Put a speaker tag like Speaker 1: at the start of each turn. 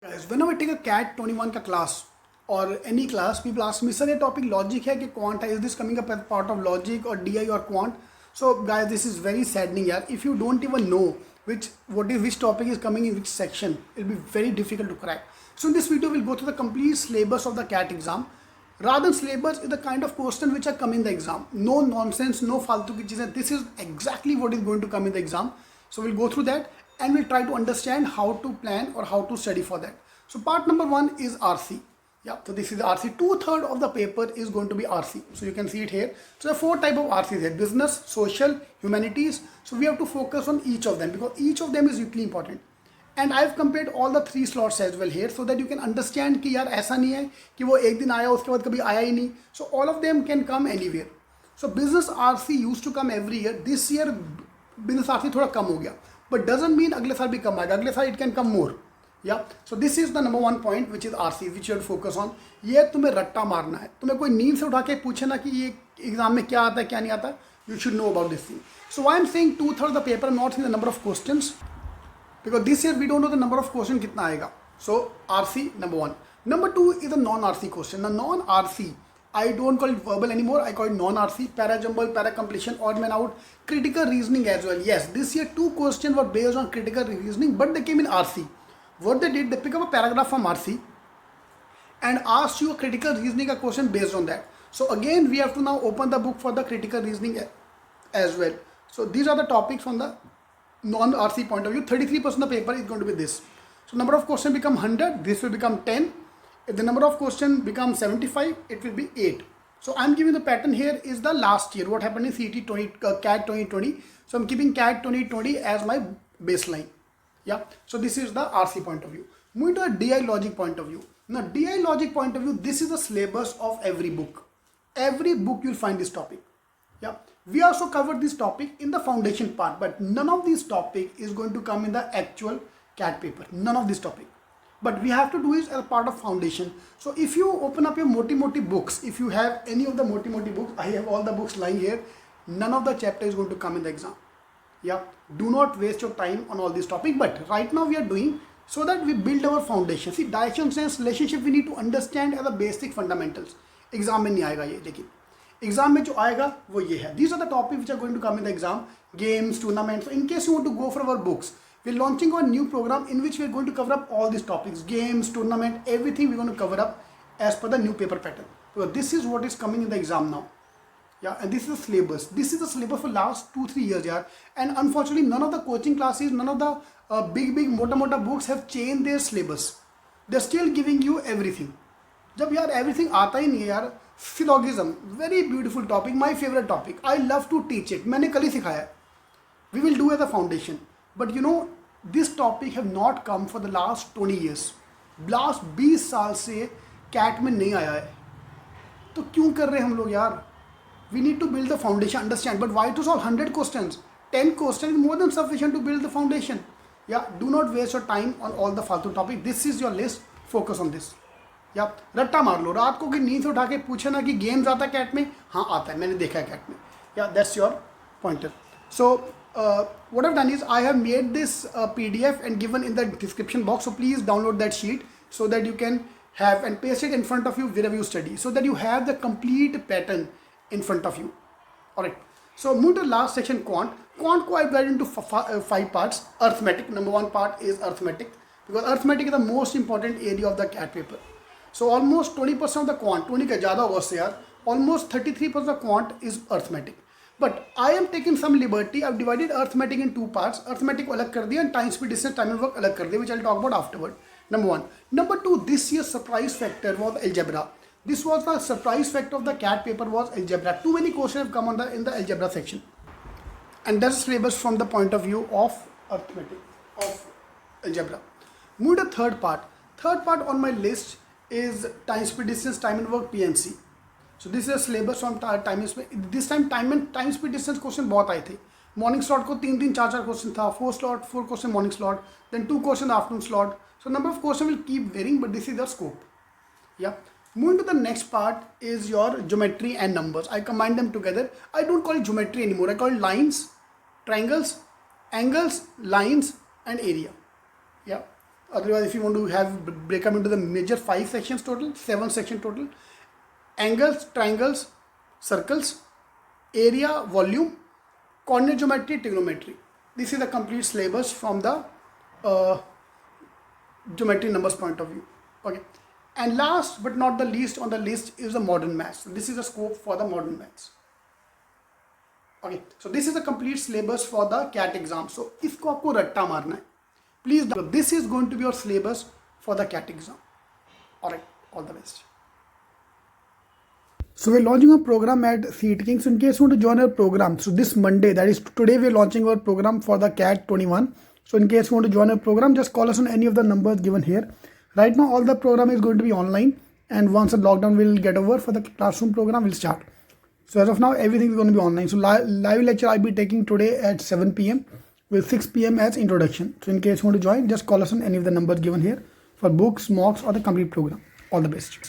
Speaker 1: Guys, whenever I take a CAT 21 का class or any class, people ask me, sir, ये topic logic है कि quant है? Is this coming up as part of logic or DI or quant? So guys, this is very saddening यार. If you don't even know which topic is coming in which section, it'll be very difficult to crack. So in this video, we'll go through the complete syllabus of the CAT exam. Rather than syllabus is the kind of question which are coming in the exam. No nonsense, no फालतू की चीज़ें. This is exactly what is going to come in the exam. So we'll go through that and we'll try to understand how to plan or how to study for that. So part number one is RC. Yeah, so this is RC. 2/3 of the paper is going to be RC. So you can see it here. So there are 4 type of RCs here: business, social, humanities. So we have to focus on each of them because each of them is equally important. And I've compared all the 3 slots as well here so that you can understand कि यार ऐसा नहीं है कि वो एक दिन आया उसके बाद कभी आया ही नहीं. So all of them can come anywhere. So business RC used to come every year. This year business RC थोड़ा कम हो गया. But doesn't mean अगले साल भी कम आएगा. अगले साल it can come more. Yeah. So this is the number 1 point which is RC which you have to focus on. ये तुम्हें रट्टा मारना है. तुम्हें कोई नींद से उठा के पूछे ना कि ये एग्जाम में क्या आता है क्या नहीं आता. You should know about this thing. So why I'm saying 2/3 of the paper, I'm not saying the number of questions. Because this year we don't know the number of question कितना आएगा. So RC number 1. Number 2 is a non-RC question. Now non-RC, I don't call it verbal anymore. I call it non-RC, para-jumble, para-completion, odd man out, critical reasoning as well. Yes, this year 2 questions were based on critical reasoning, but they came in RC. What they did, they pick up a paragraph from RC and asked you a critical reasoning a question based on that. So again, we have to now open the book for the critical reasoning as well. So these are the topics from the non-RC point of view. 33% of the paper is going to be this. So number of questions become 100, this will become 10. If the number of questions become 75, it will be 8. So I'm giving the pattern here is the last year. What happened in CET 20, CAT 2020. So I'm keeping CAT 2020 as my baseline. Yeah. So this is the RC point of view. Moving to the DI logic point of view. Now DI logic point of view, this is the syllabus of every book. Every book you'll find this topic. Yeah. We also covered this topic in the foundation part, but none of this topic is going to come in the actual CAT paper. None of this topic. But we have to do it as part of foundation. So if you open up your Moti books, if you have any of the Moti books, I have all the books lying here. None of the chapter is going to come in the exam. Yeah. Do not waste your time on all this topic. But right now we are doing so that we build our foundation. See, direction sense relationship we need to understand as the basic fundamentals. Exam में नहीं आएगा ये, लेकिन exam में जो आएगा वो ये है. These are the topics which are going to come in the exam. Games, tournaments. So in case you want to go for our books, we're launching a new program in which we're going to cover up all these topics. Games, tournament, everything we're going to cover up as per the new paper pattern. So this is what is coming in the exam now. Yeah, and this is the syllabus. This is the syllabus for last 2-3 years, yeah. And unfortunately, none of the coaching classes, none of the big mota books have changed their syllabus. They're still giving you everything. जब यार everything आता ही नहीं है यार. Syllogism, very beautiful topic, my favorite topic. I love to teach it. मैंने कल ही सिखाया. We will do as a foundation. But you know, this topic have not come for the last 20 years. Last 20 साल से CAT में नहीं आया है. तो क्यों कर रहे हैं हम लोग यार? We need to build the foundation, understand. But why to solve 100 questions? 10 questions is more than sufficient to build the foundation. Yeah, do not waste your time on all the फालतू topic. This is your list. Focus on this. या रट्टा मार लो. रात को कि नींद से उठा के पूछे ना कि गेम्स आता है कैट में. हाँ आता है, मैंने देखा है कैट में. या that's your pointer. So what I've done is I have made this PDF and given in the description box. So please download that sheet so that you can have and paste it in front of you wherever you study, so that you have the complete pattern in front of you. Alright. So move to the last section, quant. Quant को I divided into 5 parts. Arithmetic. Number 1 part is arithmetic because arithmetic is the most important area of the CAT paper. So almost 20% of the quant, 20 का ज़्यादा होगा उससे यार, almost 33% of the quant is arithmetic. But I am taking some liberty. I've divided arithmetic in 2 parts. Arithmetic को अलग कर दिया and time, speed, distance, time and work अलग कर दिया, which I'll talk about afterward. Number 1. Number 2, this year's surprise factor was algebra. This was the surprise factor of the CAT paper was algebra. Too many questions have come on in the algebra section. And that's syllabus from the point of view of arithmetic, of algebra. Move to the third part. Third part on my list is time, speed, distance, time and work, PNC. So this is a syllabus on time and speed. This time time, speed, distance question बहुत आए थे. Morning slot को 3-3, 4-4 question था. 4 question morning slot. Then 2 question afternoon slot. So number of question will keep varying, but this is the scope. Yeah. Moving to the next part is your geometry and numbers. I combine them together. I don't call it geometry anymore. I call it lines, triangles, angles, lines, and area. Yeah. Otherwise, if you want to have break up into the major 5 sections total, 7 section total: angles, triangles, circles, area, volume, coordinate geometry, trigonometry. This is the complete syllabus from the geometry numbers point of view. Okay, and last but not the least on the list is the modern maths. This is the scope for the modern maths. Okay, so this is a complete syllabus for the CAT exam. So इसको आपको रट्टा मारना है. Please, this is going to be your syllabus for the CAT exam. Alright, all the best. So we're launching a program at CET King. So in case you want to join our program, so this Monday, that is today, we're launching our program for the CAT 21. So in case you want to join our program, just call us on any of the numbers given here. Right now, all the program is going to be online, and once the lockdown will get over, for the classroom program will start. So as of now, everything is going to be online. So live lecture I'll be taking today at 7 p.m. with 6 p.m. as introduction. So in case you want to join, just call us on any of the numbers given here for books, mocks, or the complete program. All the best.